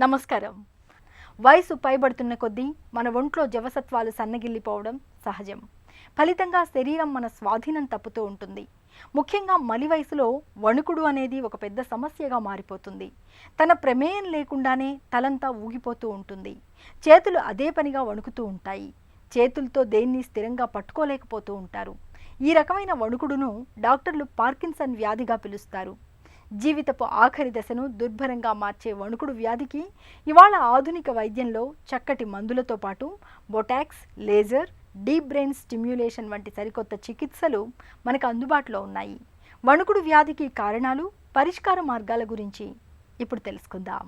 నమస్కారం. వయసు పైబడుతున్న కొద్దీ మన ఒంట్లో జవసత్వాలు సన్నగిల్లిపోవడం సహజం. ఫలితంగా శరీరం మన స్వాధీనం తప్పుతూ ఉంటుంది. ముఖ్యంగా మలి వయసులో వణుకుడు అనేది ఒక పెద్ద సమస్యగా మారిపోతుంది. తన ప్రమేయం లేకుండానే తలంతా ఊగిపోతూ ఉంటుంది. చేతులు అదే పనిగా వణుకుతూ ఉంటాయి. చేతులతో దేన్ని స్థిరంగా పట్టుకోలేకపోతూ ఉంటారు. ఈ రకమైన వణుకుడును డాక్టర్లు పార్కిన్సన్ వ్యాధిగా పిలుస్తారు. జీవితపు ఆఖరి దశను దుర్భరంగా మార్చే వణుకుడు వ్యాధికి ఇవాళ ఆధునిక వైద్యంలో చక్కటి మందులతో పాటు Botox, laser, deep brain stimulation వంటి సరికొత్త చికిత్సలు మనకు అందుబాటులో ఉన్నాయి. వణుకుడు వ్యాధికి కారణాలు, పరిష్కార మార్గాల గురించి ఇప్పుడు తెలుసుకుందాం.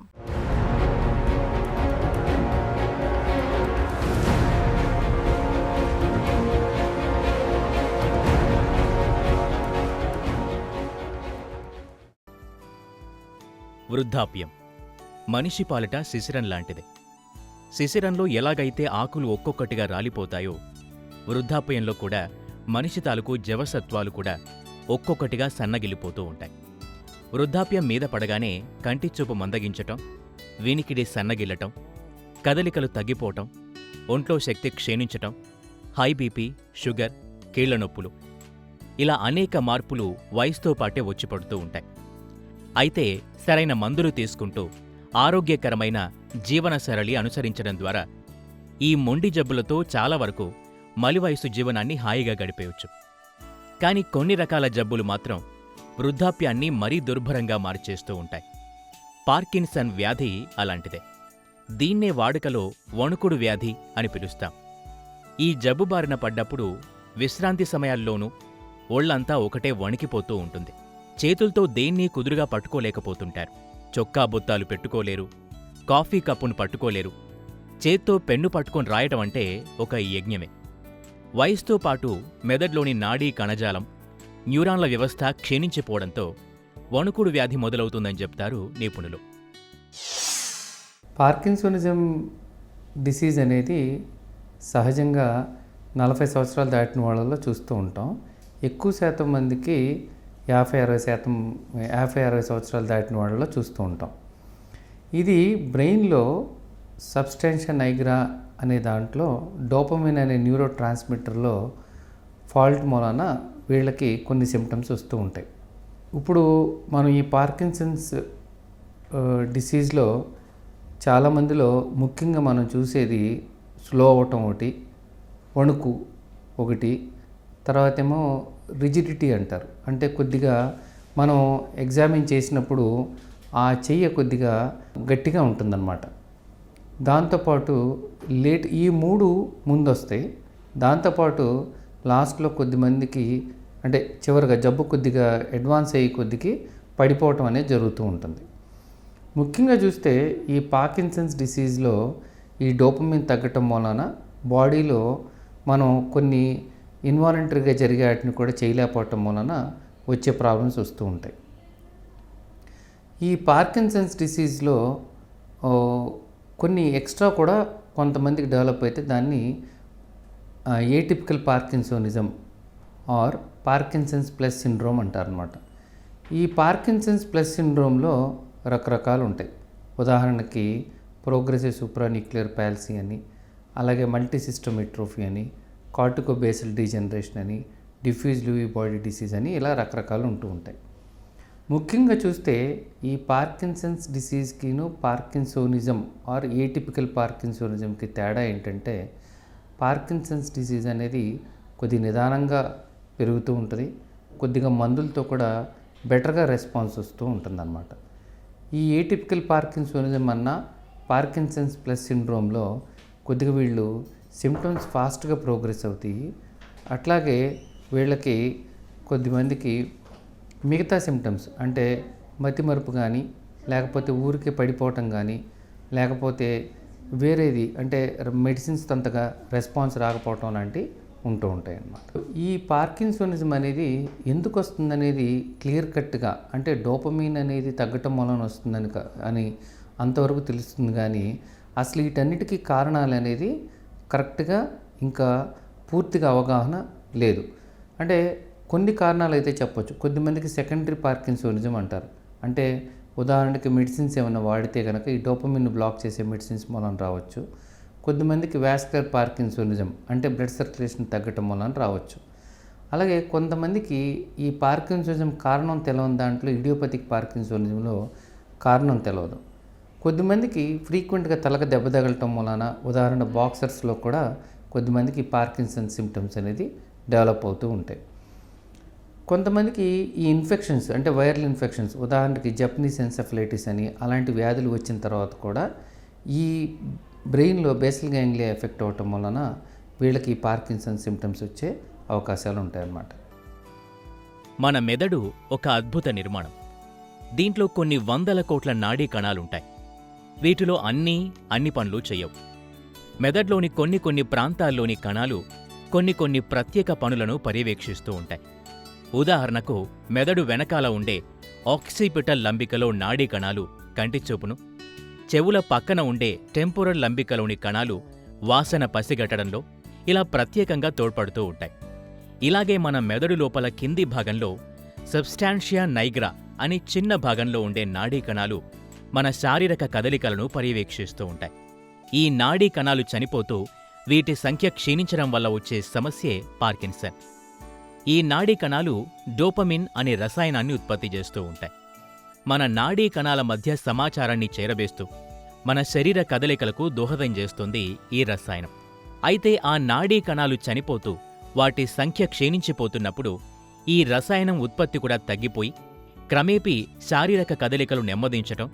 వృద్ధాప్యం మనిషి పాలిట శిశిరం లాంటిది. శిశిరంలో ఎలాగైతే ఆకులు ఒక్కొక్కటిగా రాలిపోతాయో, వృద్ధాప్యంలో కూడా మనిషి తాలూకు జవసత్వాలు కూడా ఒక్కొక్కటిగా సన్నగిల్లిపోతూ ఉంటాయి. వృద్ధాప్యం మీద పడగానే కంటిచూపు మందగించటం, వినికిడి సన్నగిల్లటం, కదలికలు తగ్గిపోవటం, ఒంట్లో శక్తి క్షీణించటం, హై బీపీ, షుగర్, కీళ్ల నొప్పులు, ఇలా అనేక మార్పులు వయసుతో పాటే వచ్చి పడుతూ ఉంటాయి. అయితే సరైన మందులు తీసుకుంటూ ఆరోగ్యకరమైన జీవనశైలి అనుసరించడం ద్వారా ఈ మొండి జబ్బులతో చాలా వరకు మలివయసు జీవనాన్ని హాయిగా గడిపేయచ్చు. కానీ కొన్ని రకాల జబ్బులు మాత్రం వృద్ధాప్యాన్ని మరీ దుర్భరంగా మార్చేస్తూ ఉంటాయి. పార్కిన్సన్ వ్యాధి అలాంటిదే. దీన్నే వాడుకలో వణుకుడు వ్యాధి అని పిలుస్తాం. ఈ జబ్బు బారిన పడ్డప్పుడు విశ్రాంతి సమయాల్లోనూ ఒళ్లంతా ఒకటే వణికిపోతూ ఉంటుంది. చేతులతో దేన్నీ కుదురుగా పట్టుకోలేకపోతుంటారు. చొక్కా బొత్తాలు పెట్టుకోలేరు, కాఫీ కప్పును పట్టుకోలేరు. చేత్తో పెన్ను పట్టుకొని రాయటం అంటే ఒక యజ్ఞమే. వయసుతో పాటు మెదడులోని నాడీ కణజాలం, న్యూరాన్ల వ్యవస్థ క్షీణించిపోవడంతో వణుకుడు వ్యాధి మొదలవుతుందని చెప్తారు నిపుణులు. పార్కిన్సోనిజం డిసీజ్ అనేది సహజంగా 40 సంవత్సరాలు దాటిన వాళ్ళలో చూస్తూ ఉంటాం. ఎక్కువ శాతం మందికి 50-60 సంవత్సరాలు దాటిన వాళ్ళలో చూస్తూ ఉంటాం. ఇది బ్రెయిన్లో సబ్స్టాన్షియా నైగ్రా అనే దాంట్లో డోపమిన్ అనే న్యూరో ట్రాన్స్మిటర్లో ఫాల్ట్ మూలాన వీళ్ళకి కొన్ని సిమ్టమ్స్ వస్తూ ఉంటాయి. ఇప్పుడు మనం ఈ పార్కిన్సన్స్ డిసీజ్లో చాలామందిలో ముఖ్యంగా మనం చూసేది స్లో అవటం ఒకటి, వణుకు ఒకటి, తర్వాత ఏమో రిజిడిటీ అంటారు. అంటే కొద్దిగా మనం ఎగ్జామిన్ చేసినప్పుడు ఆ చెయ్యి కొద్దిగా గట్టిగా ఉంటుందన్నమాట. దాంతోపాటు ఈ మూడు ముందొస్తాయి. దాంతోపాటు లాస్ట్లో కొద్దిమందికి అంటే చివరిగా జబ్బు కొద్దిగా అడ్వాన్స్ అయ్యి కొద్దికి పడిపోవటం అనేది జరుగుతూ ఉంటుంది. ముఖ్యంగా చూస్తే ఈ పార్కిన్సన్స్ డిసీజ్లో ఈ డోపమిన్ తగ్గటం వలన బాడీలో మనం కొన్ని ఇన్వాలంటరీగా జరిగే వాటిని కూడా చేయలేకపోవటం వలన వచ్చే ప్రాబ్లమ్స్ వస్తూ ఉంటాయి. ఈ పార్కిన్సన్స్ డిసీజ్లో కొన్ని ఎక్స్ట్రా కూడా కొంతమందికి డెవలప్ అయితే దాన్ని atypical parkinsonism or Parkinson's plus syndrome అంటారనమాట. ఈ పార్కిన్సన్స్ ప్లస్ సిండ్రోమ్లో రకరకాలు ఉంటాయి. ఉదాహరణకి ప్రోగ్రెసివ్ సూప్రాన్యూక్లియర్ పాల్సీ అని, అలాగే మల్టీ సిస్టమ్ ఎట్రోఫీ అని, కార్టికోబేసల్ డీజనరేషన్ అని, డిఫ్యూజ్ లూయి బాడీ డిసీజ్ అని, ఇలా రకరకాలు ఉంటూ ఉంటాయి. ముఖ్యంగా చూస్తే ఈ పార్కిన్సన్స్ డిసీజ్కిను పార్కిన్సోనిజం ఆర్ ఏటిపికల్ పార్కిన్సోనిజంకి తేడా ఏంటంటే, పార్కిన్సన్స్ డిసీజ్ అనేది కొద్ది నిదానంగా పెరుగుతూ ఉంటుంది. కొద్దిగా మందులతో కూడా బెటర్గా రెస్పాన్స్ వస్తూ ఉంటుందన్నమాట. ఈ ఏటిపికల్ పార్కిన్సోనిజం అన్న పార్కిన్సన్స్ ప్లస్ సిండ్రోమ్లో కొద్దిగా వీళ్ళు సిమ్టమ్స్ ఫాస్ట్గా ప్రోగ్రెస్ అవుతాయి. అట్లాగే వీళ్ళకి కొద్దిమందికి మిగతా సిమ్టమ్స్ అంటే మతిమరుపు కానీ, లేకపోతే ఊరికే పడిపోవటం కానీ, లేకపోతే వేరేది అంటే మెడిసిన్స్ అంతగా రెస్పాన్స్ రాకపోవటం లాంటివి ఉంటూ ఉంటాయి అన్నమాట. ఈ పార్కిన్సోనిజం అనేది ఎందుకు వస్తుందనేది క్లియర్ కట్గా అంటే డోపమిన్ అనేది తగ్గటం వలన వస్తుందని అని అంతవరకు తెలుస్తుంది. కానీ అసలు వీటన్నిటికీ కారణాలు అనేది కరెక్ట్గా ఇంకా పూర్తిగా అవగాహన లేదు. అంటే కొన్ని కారణాలు అయితే చెప్పొచ్చు. కొద్దిమందికి సెకండరీ పార్కిన్సోనిజం అంటారు. అంటే ఉదాహరణకి మెడిసిన్స్ ఏమైనా వాడితే కనుక ఈ డోపమిన్ బ్లాక్ చేసే మెడిసిన్స్ మూలన రావచ్చు. కొద్దిమందికి వాస్కులర్ పార్కిన్సోనిజం అంటే బ్లడ్ సర్క్యులేషన్ తగ్గటం మూలన రావచ్చు. అలాగే కొంతమందికి ఈ పార్కిన్సోనిజం కారణం తెలవని దాంట్లో ఇడియోపతిక్ పార్కిన్సోనిజంలో కారణం తెలవదు. కొద్దిమందికి ఫ్రీక్వెంట్గా తలకు దెబ్బ తగలటం మూలన, ఉదాహరణ బాక్సర్స్లో కూడా కొద్దిమందికి పార్కిన్సన్ సిమ్టమ్స్ అనేది డెవలప్ అవుతూ ఉంటాయి. కొంతమందికి ఈ ఇన్ఫెక్షన్స్ అంటే వైరల్ ఇన్ఫెక్షన్స్, ఉదాహరణకి జపనీస్ ఎన్సెఫలైటిస్ అని అలాంటి వ్యాధులు వచ్చిన తర్వాత కూడా ఈ బ్రెయిన్లో బేసల్ గ్యాంగ్లియా ఎఫెక్ట్ అవ్వటం వలన వీళ్ళకి పార్కిన్సన్ సిమ్టమ్స్ వచ్చే అవకాశాలు ఉంటాయన్నమాట. మన మెదడు ఒక అద్భుత నిర్మాణం. దీంట్లో కొన్ని వందల కోట్ల నాడీ కణాలుంటాయి. వీటిలో అన్ని పనులు చెయ్యవు. మెదడులోని కొన్ని ప్రాంతాల్లోని కణాలు కొన్ని ప్రత్యేక పనులను పర్యవేక్షిస్తూ ఉంటాయి. ఉదాహరణకు మెదడు వెనకాల ఉండే ఆక్సిపిటల్ లంబికలో నాడీ కణాలు కంటిచూపును, చెవుల పక్కన ఉండే టెంపోరల్ లంబికలోని కణాలు వాసన పసిగట్టడంలో ఇలా ప్రత్యేకంగా తోడ్పడుతూ ఉంటాయి. ఇలాగే మన మెదడు లోపల కింది భాగంలో సబ్స్టాన్షియా నైగ్రా అని చిన్న భాగంలో ఉండే నాడీ కణాలు మన శారీరక కదలికలను పర్యవేక్షిస్తూ ఉంటాయి. ఈ నాడీ కణాలు చనిపోతూ వీటి సంఖ్య క్షీణించడం వల్ల వచ్చే సమస్యే పార్కిన్సన్. ఈ నాడీ కణాలు డోపమిన్ అనే రసాయనాన్ని ఉత్పత్తి చేస్తూ ఉంటాయి. మన నాడీ కణాల మధ్య సమాచారాన్ని చేరవేస్తూ మన శరీర కదలికలకు దోహదం చేస్తుంది ఈ రసాయనం. అయితే ఆ నాడీ కణాలు చనిపోతూ వాటి సంఖ్య క్షీణించిపోతున్నప్పుడు ఈ రసాయనం ఉత్పత్తి కూడా తగ్గిపోయి క్రమేపీ శారీరక కదలికలు నెమ్మదించటం,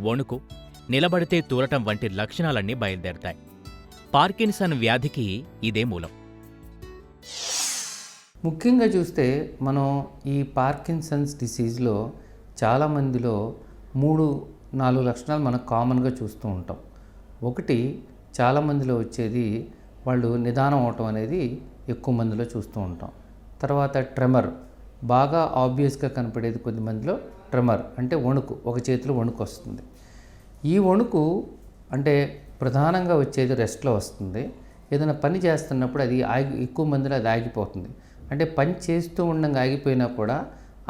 వణుకు, నిలబడితే తూలటం వంటి లక్షణాలన్నీ బయలుదేరతాయి. పార్కిన్సన్ వ్యాధికి ఇదే మూలం. ముఖ్యంగా చూస్తే మనం ఈ పార్కిన్సన్స్ డిసీజ్లో చాలామందిలో 3-4 లక్షణాలు మనం కామన్గా చూస్తూ ఉంటాం. ఒకటి, చాలామందిలో వచ్చేది వాళ్ళు నిదానం అవటం అనేది ఎక్కువ మందిలో చూస్తూ ఉంటాం. తర్వాత ట్రెమర్, బాగా ఆబ్వియస్గా కనపడేది కొద్దిమందిలో ట్రెమర్ అంటే వణుకు, ఒక చేతిలో వణుకు వస్తుంది. ఈ వణుకు అంటే ప్రధానంగా వచ్చేది రెస్ట్లో వస్తుంది. ఏదైనా పని చేస్తున్నప్పుడు అది ఎక్కువ మందిలో అది ఆగిపోతుంది. అంటే పని చేస్తూ ఉండగా ఆగిపోయినా కూడా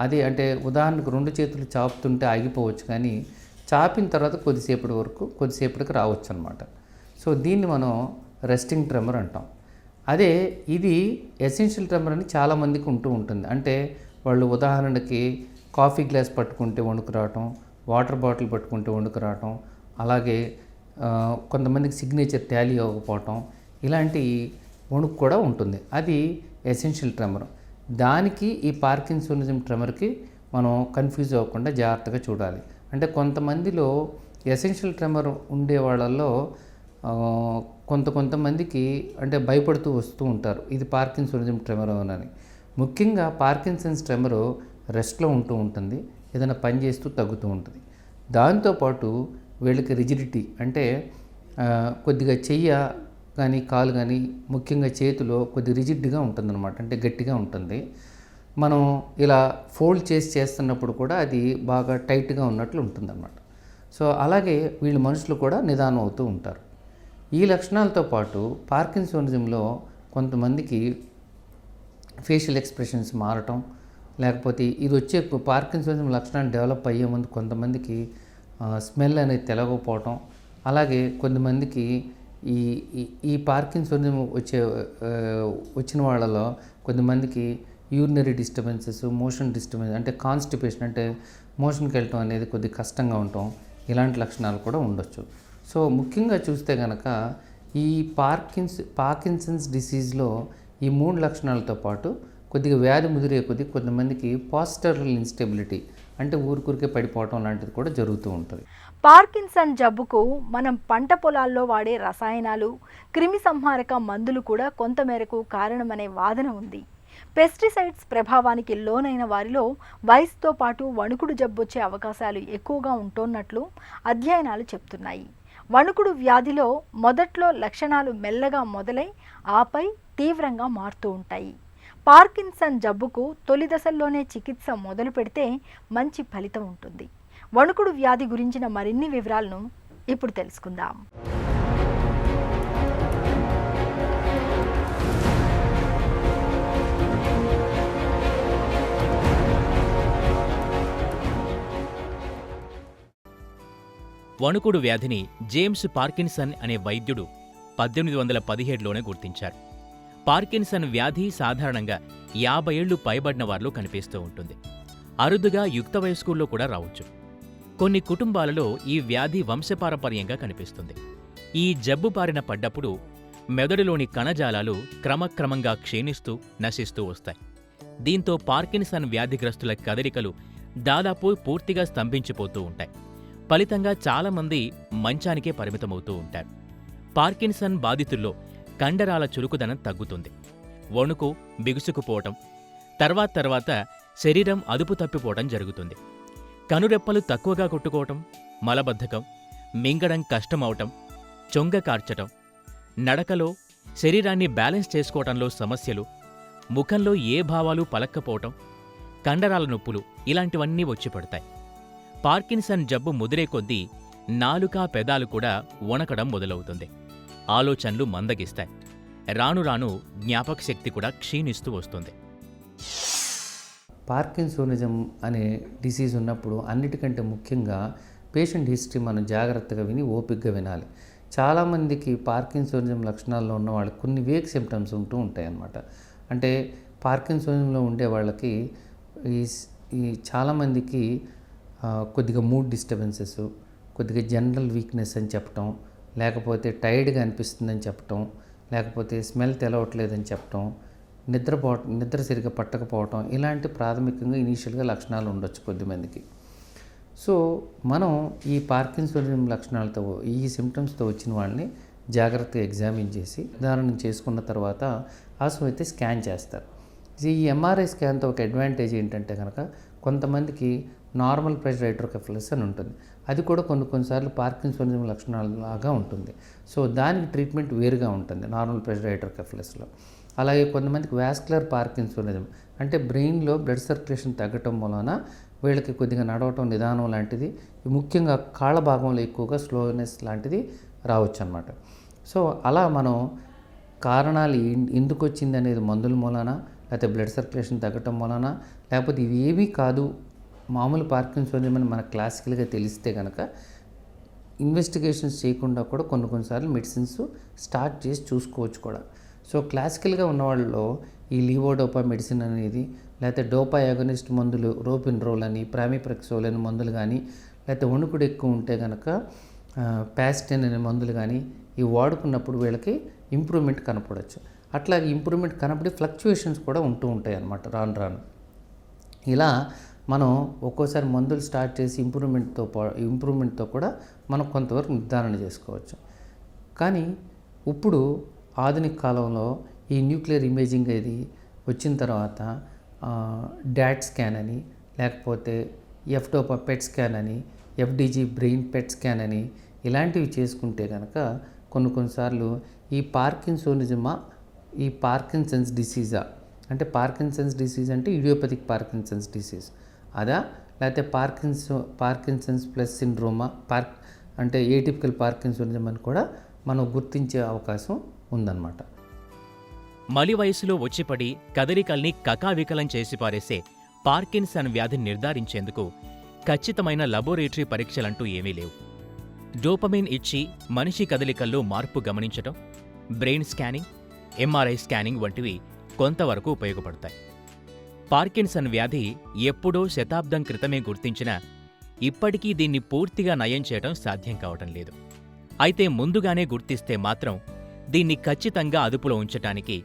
అది అంటే ఉదాహరణకు 2 చేతులు చాపుతుంటే ఆగిపోవచ్చు, కానీ చాపిన తర్వాత కొద్దిసేపటికి రావచ్చు అనమాట. సో దీన్ని మనం రెస్టింగ్ ట్రెమర్ అంటాం. అదే ఇది ఎసెన్షియల్ ట్రెమర్ అని చాలామందికి ఉంటుంది. అంటే వాళ్ళు ఉదాహరణకి కాఫీ గ్లాస్ పట్టుకుంటే వణుకు రావటం, వాటర్ బాటిల్ పట్టుకుంటే వణుకు రావటం, అలాగే కొంతమందికి సిగ్నేచర్ టాలీ అవ్వకపోవటం, ఇలాంటి వణుకు కూడా ఉంటుంది. అది ఎసెన్షియల్ ట్రెమర్. దానికి ఈ పార్కిన్సోనిజం ట్రెమర్కి మనం కన్ఫ్యూజ్ అవ్వకుండా జాగ్రత్తగా చూడాలి. అంటే కొంతమందిలో ఎసెన్షియల్ ట్రెమర్ ఉండే వాళ్ళల్లో కొంతమందికి అంటే భయపడుతూ వస్తూ ఉంటారు, ఇది పార్కిన్సోనిజం ట్రెమర్ అని. ముఖ్యంగా పార్కిన్సన్స్ ట్రెమర్ రెస్ట్లో ఉంటుంది, ఏదైనా పని చేస్తూ తగ్గుతూ ఉంటుంది. దాంతోపాటు వీళ్ళకి రిజిడిటీ అంటే కొద్దిగా చెయ్య కానీ కాలు కానీ ముఖ్యంగా చేతిలో కొద్ది రిజిడ్గా ఉంటుందన్నమాట, అంటే గట్టిగా ఉంటుంది. మనం ఇలా ఫోల్డ్ చేస్తున్నప్పుడు కూడా అది బాగా టైట్గా ఉన్నట్లు ఉంటుందన్నమాట. సో అలాగే వీళ్ళ మనుషులు కూడా నిదానం అవుతూ ఉంటారు. ఈ లక్షణాలతో పాటు పార్కిన్సోనిజంలో కొంతమందికి ఫేషియల్ ఎక్స్ప్రెషన్స్ మారటం, లేకపోతే ఇది వచ్చే పార్కిన్సోనిజం లక్షణాలు డెవలప్ అయ్యే ముందు కొంతమందికి స్మెల్ అనేది తెలవకపోవటం, అలాగే కొంతమందికి ఈ పార్కిన్సోనిజం వచ్చిన వాళ్ళలో కొంతమందికి యూరినరీ డిస్టర్బెన్సెస్, మోషన్ డిస్టర్బెన్స్ అంటే కాన్స్టిపేషన్ అంటే మోషన్కి వెళ్ళటం అనేది కొద్ది కష్టంగా ఉండటం, ఇలాంటి లక్షణాలు కూడా ఉండొచ్చు. సో ముఖ్యంగా చూస్తే కనుక ఈ పార్కిన్సన్స్ డిసీజ్లో ఈ 3 లక్షణాలతో పాటు కొద్దిగా వ్యాధి ముదిరే కొంతమందికి పాస్టరల్ ఇన్స్టెబిలిటీ అంటే ఊరికే పడిపోవటం లాంటిది కూడా జరుగుతూ ఉంటుంది. పార్కిన్సన్ జబ్బుకు మనం పంట పొలాల్లో వాడే రసాయనాలు, క్రిమి సంహారక మందులు కూడా కొంతమేరకు కారణమనే వాదన ఉంది. పెస్టిసైడ్స్ ప్రభావానికి లోనైన వారిలో వయసుతో పాటు వణుకుడు జబ్బొచ్చే అవకాశాలు ఎక్కువగా ఉంటున్నట్లు అధ్యయనాలు చెప్తున్నాయి. వణుకుడు వ్యాధిలో మొదట్లో లక్షణాలు మెల్లగా మొదలై ఆపై తీవ్రంగా మారుతూ ఉంటాయి. పార్కిన్సన్ జబ్బుకు తొలి దశల్లోనే చికిత్స మొదలు పెడితే మంచి ఫలితం ఉంటుంది. వణుకుడు వ్యాధి గురించిన మరిన్ని వివరాలను ఇప్పుడు తెలుసుకుందాం. వణుకుడు వ్యాధిని జేమ్స్ పార్కిన్సన్ అనే వైద్యుడు 1817లోనే గుర్తించారు. పార్కిన్సన్ వ్యాధి సాధారణంగా 50 ఏళ్లు పైబడిన వారిలో కనిపిస్తూ ఉంటుంది. అరుదుగా యుక్త వయస్కుల్లో కూడా రావచ్చు. కొన్ని కుటుంబాలలో ఈ వ్యాధి వంశపారంపర్యంగా కనిపిస్తుంది. ఈ జబ్బు బారిన పడ్డప్పుడు మెదడులోని కణజాలాలు క్రమక్రమంగా క్షీణిస్తూ నశిస్తూ వస్తాయి. దీంతో పార్కిన్సన్ వ్యాధిగ్రస్తుల కదలికలు దాదాపు పూర్తిగా స్తంభించిపోతూ ఉంటాయి. ఫలితంగా చాలామంది మంచానికే పరిమితమవుతూ ఉంటారు. పార్కిన్సన్ బాధితుల్లో కండరాల చురుకుదనం తగ్గుతుంది. వణుకు, బిగుసుకుపోవటం, తర్వాత శరీరం అదుపు తప్పిపోవటం జరుగుతుంది. కనురెప్పలు తక్కువగా కొట్టుకోవటం, మలబద్ధకం, మింగడం కష్టమవటం, చొంగ కార్చటం, నడకలో శరీరాన్ని బ్యాలెన్స్ చేసుకోవటంలో సమస్యలు, ముఖంలో ఏ భావాలు పలక్కపోవటం, కండరాల నొప్పులు ఇలాంటివన్నీ వచ్చి పడతాయి. పార్కిన్సన్ జబ్బు ముదిరే కొద్దీ నాలుక, పెదాలు కూడా వణకడం మొదలవుతుంది. ఆలోచనలు మందగిస్తాయి. రాను రాను జ్ఞాపకశక్తి కూడా క్షీణిస్తూ వస్తుంది. పార్కిన్సోనిజం అనే డిసీజ్ ఉన్నప్పుడు అన్నిటికంటే ముఖ్యంగా పేషెంట్ హిస్టరీ మనం జాగ్రత్తగా విని ఓపికగా వినాలి. చాలామందికి పార్కిన్సోనిజం లక్షణాల్లో ఉన్న వాళ్ళకి కొన్ని వేక్ సిమ్టమ్స్ ఉంటూ ఉంటాయి అన్నమాట. అంటే పార్కిన్సోనిజంలో ఉండే వాళ్ళకి ఈ చాలామందికి కొద్దిగా మూడ్ డిస్టర్బెన్సెస్, కొద్దిగా జనరల్ వీక్నెస్ అని చెప్పటం, లేకపోతే టైర్డ్గా అనిపిస్తుందని చెప్పటం, లేకపోతే స్మెల్ తెలవట్లేదని చెప్పటం, నిద్ర సరిగ్గా పట్టకపోవటం, ఇలాంటి ప్రాథమికంగా ఇనీషియల్గా లక్షణాలు ఉండొచ్చు కొద్దిమందికి. సో మనం ఈ పార్కిన్సోనిజం లక్షణాలతో, ఈ సిమ్టమ్స్తో వచ్చిన వాళ్ళని జాగ్రత్తగా ఎగ్జామిన్ చేసి నిర్ధారణ చేసుకున్న తర్వాత అవసరమైతే స్కాన్ చేస్తారు. ఈ ఎంఆర్ఐ స్కాన్తో ఒక అడ్వాంటేజ్ ఏంటంటే కనుక కొంతమందికి నార్మల్ ప్రెషర్ హైడ్రోకెఫలస్ అని ఉంటుంది. అది కూడా కొన్నిసార్లు పార్కిన్సోనిజం లక్షణాలలాగా ఉంటుంది. సో దానికి ట్రీట్మెంట్ వేరుగా ఉంటుంది నార్మల్ ప్రెషర్ హైడ్రోకెఫలస్లో. అలాగే కొంతమందికి వాస్కులర్ పార్కిన్సోనిజం అంటే బ్రెయిన్లో బ్లడ్ సర్క్యులేషన్ తగ్గటం వలన వీళ్ళకి కొద్దిగా నడవటం నిదానం లాంటిది, ముఖ్యంగా కాళ్ళ భాగంలో ఎక్కువగా స్లోనెస్ లాంటిది రావచ్చు అన్నమాట. సో అలా మనం కారణాలు ఎందుకు వచ్చింది అనేది మందుల మూలన, లేకపోతే బ్లడ్ సర్క్యులేషన్ తగ్గటం వలన, లేకపోతే ఇవి ఏమీ కాదు మామూలు పార్కిన్సోనిజం అని మనకు క్లాసికల్గా తెలిస్తే కనుక ఇన్వెస్టిగేషన్స్ చేయకుండా కూడా కొన్నిసార్లు మెడిసిన్స్ స్టార్ట్ చేసి చూసుకోవచ్చు కూడా. సో క్లాసికల్గా ఉన్న వాళ్ళలో ఈ లీవోడోపా మెడిసిన్ అనేది, లేకపోతే డోపా యాగనిస్ట్ మందులు రోపిన్రోల్ అని, ప్రామిప్రెక్సోల్ అనే మందులు కానీ, లేకపోతే వణుకుడు ఎక్కువ ఉంటే కనుక ప్యాస్టెన్ అనే మందులు కానీ ఇవి వాడుకున్నప్పుడు వీళ్ళకి ఇంప్రూవ్మెంట్ కనపడవచ్చు. అట్లాగే ఇంప్రూవ్మెంట్ కనపడి ఫ్లక్చుయేషన్స్ కూడా ఉంటూ ఉంటాయి అన్నమాట రాను రాను. ఇలా మనం ఒక్కోసారి మందులు స్టార్ట్ చేసి ఇంప్రూవ్మెంట్తో కూడా మనం కొంతవరకు నిర్ధారణ చేసుకోవచ్చు. కానీ ఇప్పుడు ఆధునిక కాలంలో ఈ న్యూక్లియర్ ఇమేజింగ్ అది వచ్చిన తర్వాత డాట్ స్కాన్ అని, లేకపోతే ఎఫ్డోపా పెట్ స్కాన్ అని, ఎఫ్డిజి బ్రెయిన్ పెట్ స్కాన్ అని ఇలాంటివి చేసుకుంటే కనుక కొన్నిసార్లు ఈ పార్కిన్సోనిజమా, ఈ పార్కిన్సన్స్ డిసీజా, అంటే పార్కిన్సన్స్ డిసీజ్ అంటే ఇడియోపతిక్ పార్కిన్సన్స్ డిసీజ్ అదా, లేకపోతే పార్కిన్సన్స్ ప్లస్ సిండ్రోమా, అంటే ఏటిపికల్ పార్కిన్సోనిజం అని కూడా మనం గుర్తించే అవకాశం ఉందన్నమాట. మలి వయసులో వచ్చిపడి కదలికల్ని కకావికలం చేసి పారేసే పార్కిన్సన్ వ్యాధిని నిర్ధారించేందుకు ఖచ్చితమైన లబొరేటరీ పరీక్షలంటూ ఏమీ లేవు. డోపమైన్ ఇచ్చి మనిషి కదలికల్లో మార్పు గమనించటం, బ్రెయిన్ స్కానింగ్, ఎంఆర్ఐ స్కానింగ్ వంటివి కొంతవరకు ఉపయోగపడతాయి. పార్కిన్సన్ వ్యాధి ఎప్పుడో శతాబ్దం క్రితమే గుర్తించినా ఇప్పటికీ దీన్ని పూర్తిగా నయం చేయడం సాధ్యం కావటం లేదు. అయితే ముందుగానే గుర్తిస్తే మాత్రం దీన్ని ఖచ్చితంగా అదుపులో ఉంచటానికి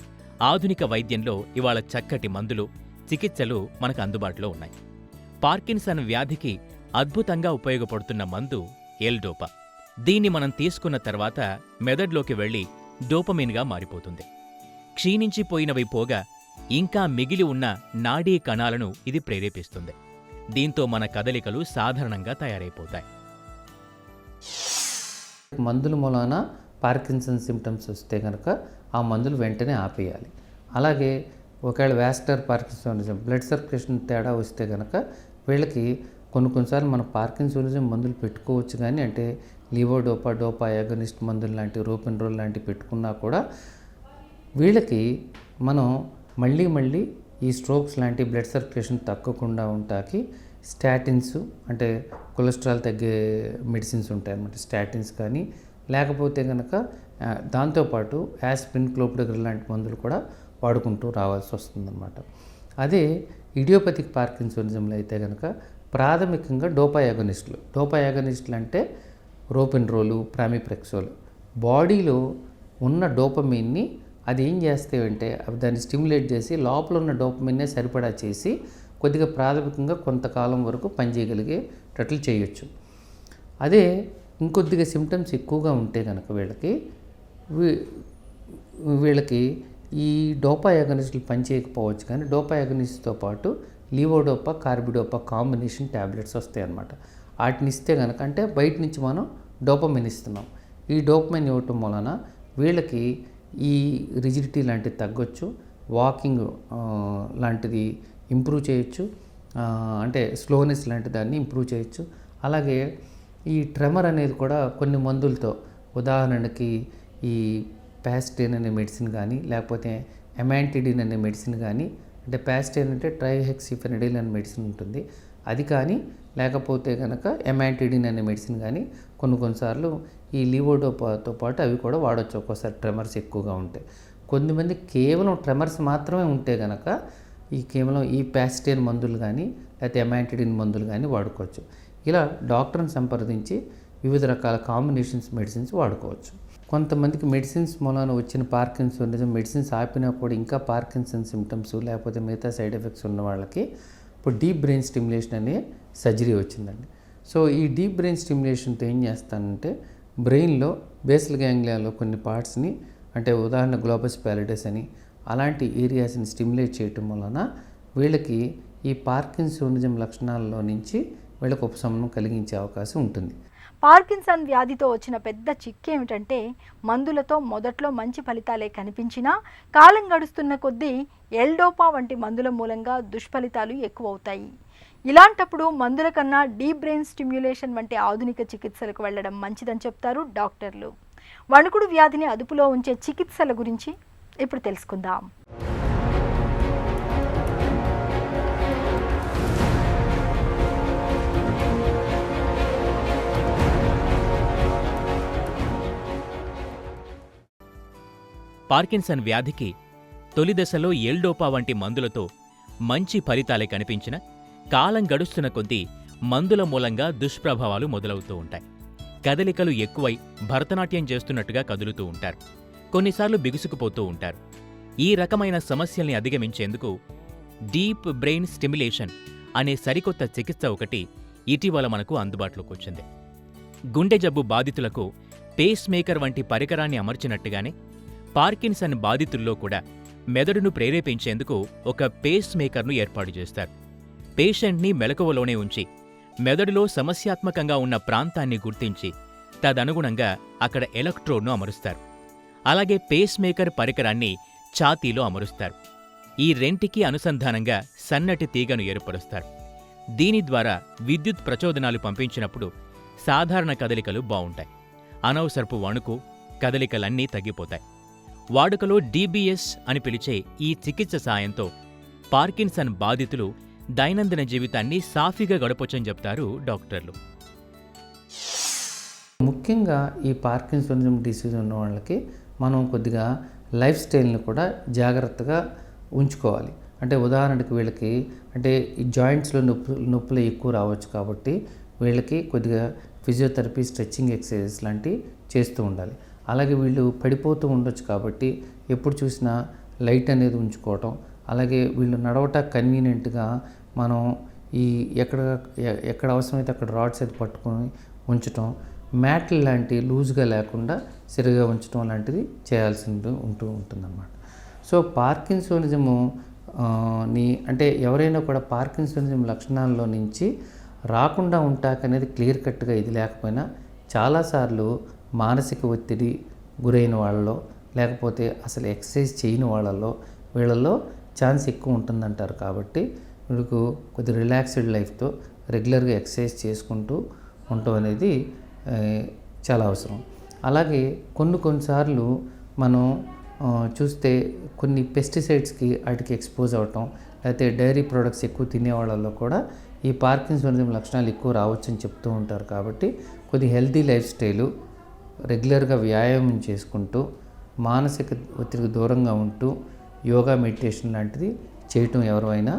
ఆధునిక వైద్యంలో ఇవాళ చక్కటి మందులు, చికిత్సలు మనకు అందుబాటులో ఉన్నాయి. పార్కిన్సన్ వ్యాధికి అద్భుతంగా ఉపయోగపడుతున్న మందు ఎల్-డోపా. దీన్ని మనం తీసుకున్న తర్వాత మెదడులోకి వెళ్లి డోపమిన్గా మారిపోతుంది. క్షీణించిపోయినవి పోగా ఇంకా మిగిలి ఉన్న నాడీ కణాలను ఇది ప్రేరేపిస్తుంది. దీంతో మన కదలికలు సాధారణంగా తయారైపోతాయి. మందుల మూలాన పార్కిన్సన్ సిమ్టమ్స్ వస్తే కనుక ఆ మందులు వెంటనే ఆపేయాలి. అలాగే ఒకవేళ వాస్కులర్ పార్కిన్సోనిజం, బ్లడ్ సర్క్యులేషన్ తేడా వస్తే కనుక వీళ్ళకి కొన్నిసార్లు మన పార్కిన్సోనిజం మందులు పెట్టుకోవచ్చు. కానీ అంటే లీవోడోపా, డోపా యాగనిస్ట్ మందులు లాంటి, రోపిన్రోల్ లాంటివి పెట్టుకున్నా కూడా వీళ్ళకి మనం మళ్ళీ ఈ స్ట్రోక్స్ లాంటి బ్లడ్ సర్క్యులేషన్ తగ్గకుండా ఉంటాకి స్టాటిన్స్ అంటే కొలెస్ట్రాల్ తగ్గే మెడిసిన్స్ ఉంటాయన్నమాట, స్టాటిన్స్ కానీ, లేకపోతే కనుక దాంతోపాటు యాస్పిరిన్, క్లోపిడోగ్రిల్ లాంటి మందులు కూడా వాడుకుంటూ రావాల్సి వస్తుందన్నమాట. అదే ఇడియోపతిక్ పార్కిన్సోనిజంలో అయితే కనుక ప్రాథమికంగా డోపా యాగనిస్టులు అంటే రోపెన్రోలు, ప్రామిప్రెక్సోల్ బాడీలో ఉన్న డోపమైన్ని అది ఏం చేస్తాయంటే అవి దాన్ని స్టిమ్యులేట్ చేసి లోపల ఉన్న డోపమైన్నే సరిపడా చేసి కొద్దిగా ప్రాథమికంగా కొంతకాలం వరకు పనిచేయగలిగేటట్లు చేయొచ్చు. అదే ఇంకొద్దిగా సిమ్టమ్స్ ఎక్కువగా ఉంటే కనుక వీళ్ళకి ఈ డోపా యాగనిస్టులు పనిచేయకపోవచ్చు, కానీ డోపా యాగనిస్ట్తో పాటు లీవోడోపా, కార్బిడోపా కాంబినేషన్ ట్యాబ్లెట్స్ వస్తాయి అన్నమాట. వాటిని ఇస్తే కనుక అంటే బయట నుంచి మనం డోపమైన్ ఇస్తున్నాం. ఈ డోపమైన్ ఇవ్వటం వలన వీళ్ళకి ఈ రిజిడిటీ లాంటిది తగ్గొచ్చు, వాకింగ్ లాంటిది ఇంప్రూవ్ చేయొచ్చు, అంటే స్లోనెస్ లాంటి దాన్ని ఇంప్రూవ్ చేయొచ్చు. అలాగే ఈ ట్రెమర్ అనేది కూడా కొన్ని మందులతో, ఉదాహరణకి ఈ ప్యాస్టేన్ అనే మెడిసిన్ కానీ, లేకపోతే ఎమాంటిడిన్ అనే మెడిసిన్ కానీ, అంటే ప్యాస్టేన్ అంటే ట్రైహెక్సిఫెనిడిల్ అనే మెడిసిన్ ఉంటుంది, అది కానీ, లేకపోతే కనుక ఎమాంటిడిన్ అనే మెడిసిన్ కానీ కొన్నిసార్లు ఈ లీవోడోపాతో పాటు అవి కూడా వాడచ్చు ఒక్కోసారి ట్రెమర్స్ ఎక్కువగా ఉంటాయి. కొంతమంది కేవలం ట్రెమర్స్ మాత్రమే ఉంటే కనుక కేవలం ఈ ప్యాస్టేన్ మందులు కానీ లేకపోతే ఎమాంటిడిన్ మందులు కానీ వాడుకోవచ్చు. ఇలా డాక్టర్ని సంప్రదించి వివిధ రకాల కాంబినేషన్స్ మెడిసిన్స్ వాడుకోవచ్చు. కొంతమందికి మెడిసిన్స్ మూలాన వచ్చిన పార్కిన్సోనిజం మెడిసిన్స్ ఆపినా కూడా ఇంకా పార్కిన్సన్ సిమ్టమ్స్ లేకపోతే మిగతా సైడ్ ఎఫెక్ట్స్ ఉన్న వాళ్ళకి ఇప్పుడు డీప్ బ్రెయిన్ స్టిమ్యులేషన్ అనే సర్జరీ వచ్చిందండి. సో ఈ డీప్ బ్రెయిన్ స్టిమ్యులేషన్తో ఏం చేస్తానంటే బ్రెయిన్లో బేసల్ గ్యాంగ్లియాలో కొన్ని పార్ట్స్ని, అంటే ఉదాహరణ గ్లోబస్ ప్యాలిడస్ అని అలాంటి ఏరియాస్ని స్టిమ్యులేట్ చేయటం వలన వీళ్ళకి ఈ పార్కిన్సోనిజం లక్షణాలలో నుంచి వీళ్ళకి ఉపశమనం కలిగించే అవకాశం ఉంటుంది. పార్కిన్సన్ వ్యాధితో వచ్చిన పెద్ద చిక్కు ఏమిటంటే మందులతో మొదట్లో మంచి ఫలితాలే కనిపించినా కాలం గడుస్తున్న కొద్దీ ఎల్డోపా వంటి మందుల మూలంగా దుష్ఫలితాలు ఎక్కువవుతాయి. ఇలాంటప్పుడు మందుల కన్నా డీప్ బ్రెయిన్ స్టిమ్యులేషన్ వంటి ఆధునిక చికిత్సలకు వెళ్ళడం మంచిదని చెప్తారు డాక్టర్లు. వణుకుడు వ్యాధిని అదుపులో ఉంచే చికిత్సల గురించి ఇప్పుడు తెలుసుకుందాం. పార్కిన్సన్ వ్యాధికి తొలి దశలో ఎల్డోపా వంటి మందులతో మంచి ఫలితాలే కనిపించిన కాలం గడుస్తున్న కొద్దీ మందుల మూలంగా దుష్ప్రభావాలు మొదలవుతూ ఉంటాయి. కదలికలు ఎక్కువై భరతనాట్యం చేస్తున్నట్టుగా కదులుతూ ఉంటారు. కొన్నిసార్లు బిగుసుకుపోతూ ఉంటారు. ఈ రకమైన సమస్యల్ని అధిగమించేందుకు డీప్ బ్రెయిన్ స్టిమ్యులేషన్ అనే సరికొత్త చికిత్స ఒకటి ఇటీవల మనకు అందుబాటులోకి వచ్చింది. గుండె జబ్బు బాధితులకు పేస్ మేకర్ వంటి పరికరాన్ని అమర్చినట్టుగానే పార్కిన్సన్ బాధితుల్లో కూడా మెదడును ప్రేరేపించేందుకు ఒక పేస్ మేకర్ను ఏర్పాటు చేస్తారు. పేషెంట్ని మెలకువలోనే ఉంచి మెదడులో సమస్యాత్మకంగా ఉన్న ప్రాంతాన్ని గుర్తించి తదనుగుణంగా అక్కడ ఎలక్ట్రోడ్ను అమరుస్తారు. అలాగే పేస్ మేకర్ పరికరాన్ని ఛాతీలో అమరుస్తారు. ఈ రెంటికి అనుసంధానంగా సన్నటి తీగను ఏర్పరుస్తారు. దీని ద్వారా విద్యుత్ ప్రచోదనాలు పంపించినప్పుడు సాధారణ కదలికలు బావుంటాయి. అనవసరపు వణుకు, కదలికలన్నీ తగ్గిపోతాయి. వాడుకలో డీబీఎస్ అని పిలిచే ఈ చికిత్స సాయంతో పార్కిన్సన్ బాధితులు దైనందిన జీవితాన్ని సాఫీగా గడపొచ్చని చెప్తారు డాక్టర్లు. ముఖ్యంగా ఈ పార్కిన్సోనిజం డిసీజ్ ఉన్న వాళ్ళకి మనం కొద్దిగా లైఫ్ స్టైల్ని కూడా జాగ్రత్తగా ఉంచుకోవాలి. అంటే ఉదాహరణకి వీళ్ళకి అంటే ఈ జాయింట్స్లో నొప్పులు ఎక్కువ రావచ్చు కాబట్టి వీళ్ళకి కొద్దిగా ఫిజియోథెరపీ, స్ట్రెచ్చింగ్ ఎక్సర్సైజెస్ లాంటివి చేస్తూ ఉండాలి. అలాగే వీళ్ళు పడిపోతూ ఉండొచ్చు కాబట్టి ఎప్పుడు చూసినా లైట్ అనేది ఉంచుకోవటం, అలాగే వీళ్ళు నడవటానికి కన్వీనియంట్గా మనం ఈ ఎక్కడ అవసరమైతే అక్కడ రాడ్స్ అయితే పట్టుకొని ఉంచటం, మ్యాట్లు లాంటి లూజ్గా లేకుండా సరిగా ఉంచడం లాంటిది చేయాల్సి ఉంటుందన్నమాట. సో పార్కిన్సోనిజము అంటే ఎవరైనా కూడా పార్కిన్సోనిజం లక్షణాల్లో నుంచి రాకుండా ఉంటాకనేది క్లియర్ కట్గా ఇది లేకపోయినా చాలాసార్లు మానసిక ఒత్తిడి గురైన వాళ్ళలో లేకపోతే అసలు ఎక్సర్సైజ్ చేయని వీళ్ళల్లో ఛాన్స్ ఎక్కువ ఉంటుందంటారు. కాబట్టి వీళ్ళకు కొద్ది రిలాక్స్డ్ లైఫ్తో రెగ్యులర్గా ఎక్సర్సైజ్ చేసుకుంటూ ఉండటం అనేది చాలా అవసరం. అలాగే కొన్నిసార్లు మనం చూస్తే కొన్ని పెస్టిసైడ్స్కి వాటికి ఎక్స్పోజ్ అవ్వటం, లేకపోతే డైరీ ప్రొడక్ట్స్ ఎక్కువ తినే వాళ్ళల్లో కూడా ఈ పార్కిన్సోనిజం లక్షణాలు ఎక్కువ రావచ్చని చెప్తూ ఉంటారు. కాబట్టి కొద్ది హెల్తీ లైఫ్ స్టైలు, రెగ్యులర్గా వ్యాయామం చేసుకుంటూ, మానసిక ఒత్తిడికి దూరంగా ఉంటూ యోగా, మెడిటేషన్ లాంటిది చేయటం ఎవరైనా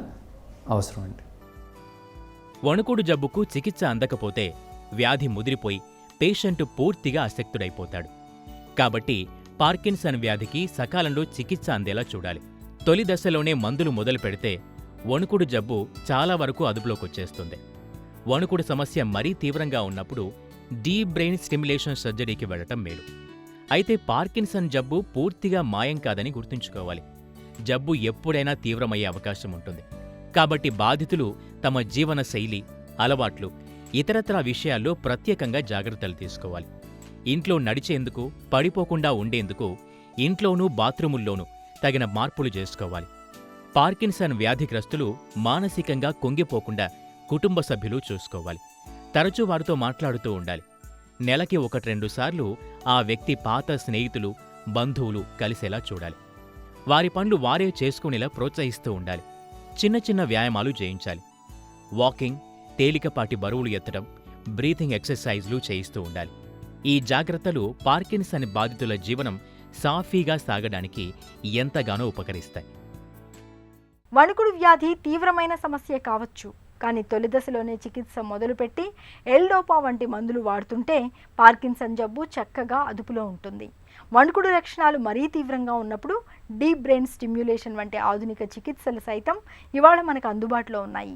అవసరం అండి. వణుకుడు జబ్బుకు చికిత్స అందకపోతే వ్యాధి ముదిరిపోయి పేషెంట్ పూర్తిగా అశక్తుడైపోతాడు. కాబట్టి పార్కిన్సన్ వ్యాధికి సకాలంలో చికిత్స అందేలా చూడాలి. తొలి దశలోనే మందులు మొదలు పెడితే వణుకుడు జబ్బు చాలా వరకు అదుపులోకొచ్చేస్తుంది. వణుకుడు సమస్య మరీ తీవ్రంగా ఉన్నప్పుడు డీప్ బ్రెయిన్ స్టిమ్యులేషన్ సర్జరీకి వెళ్లటం మేలు. అయితే పార్కిన్సన్ జబ్బు పూర్తిగా మాయం కాదని గుర్తుంచుకోవాలి. జబ్బు ఎప్పుడైనా తీవ్రమయ్యే అవకాశం ఉంటుంది. కాబట్టి బాధితులు తమ జీవన శైలి, అలవాట్లు, ఇతరత్రా విషయాల్లో ప్రత్యేకంగా జాగ్రత్తలు తీసుకోవాలి. ఇంట్లో నడిచేందుకు, పడిపోకుండా ఉండేందుకు ఇంట్లోనూ బాత్రూముల్లోనూ తగిన మార్పులు చేసుకోవాలి. పార్కిన్సన్ వ్యాధిగ్రస్తులు మానసికంగా కుంగిపోకుండా కుటుంబ సభ్యులు చూసుకోవాలి. తరచూ వారితో మాట్లాడుతూ ఉండాలి. నెలకి 1-2 సార్లు ఆ వ్యక్తి పాత స్నేహితులు, బంధువులు కలిసేలా చూడాలి. వారి పనులు వారే చేసుకునేలా ప్రోత్సహిస్తూ ఉండాలి. చిన్న చిన్న వ్యాయామాలు చేయించాలి. వాకింగ్, తేలికపాటి బరువులు ఎత్తడం, బ్రీతింగ్ ఎక్సర్సైజ్లు చేయిస్తూ ఉండాలి. ఈ జాగ్రత్తలు పార్కిన్సన్ బాధితుల జీవనం సాఫీగా సాగడానికి ఎంతగానో ఉపకరిస్తాయి. వణుకుడు వ్యాధి తీవ్రమైన సమస్య కావచ్చు, కానీ తొలి దశలోనే చికిత్స మొదలుపెట్టి ఎల్డోపా వంటి మందులు వాడుతుంటే పార్కిన్సన్ జబ్బు చక్కగా అదుపులో ఉంటుంది. వణుకుడు లక్షణాలు మరీ తీవ్రంగా ఉన్నప్పుడు డీప్ బ్రెయిన్ స్టిమ్యులేషన్ వంటి ఆధునిక చికిత్సలు సైతం ఇవాళ మనకు అందుబాటులో ఉన్నాయి.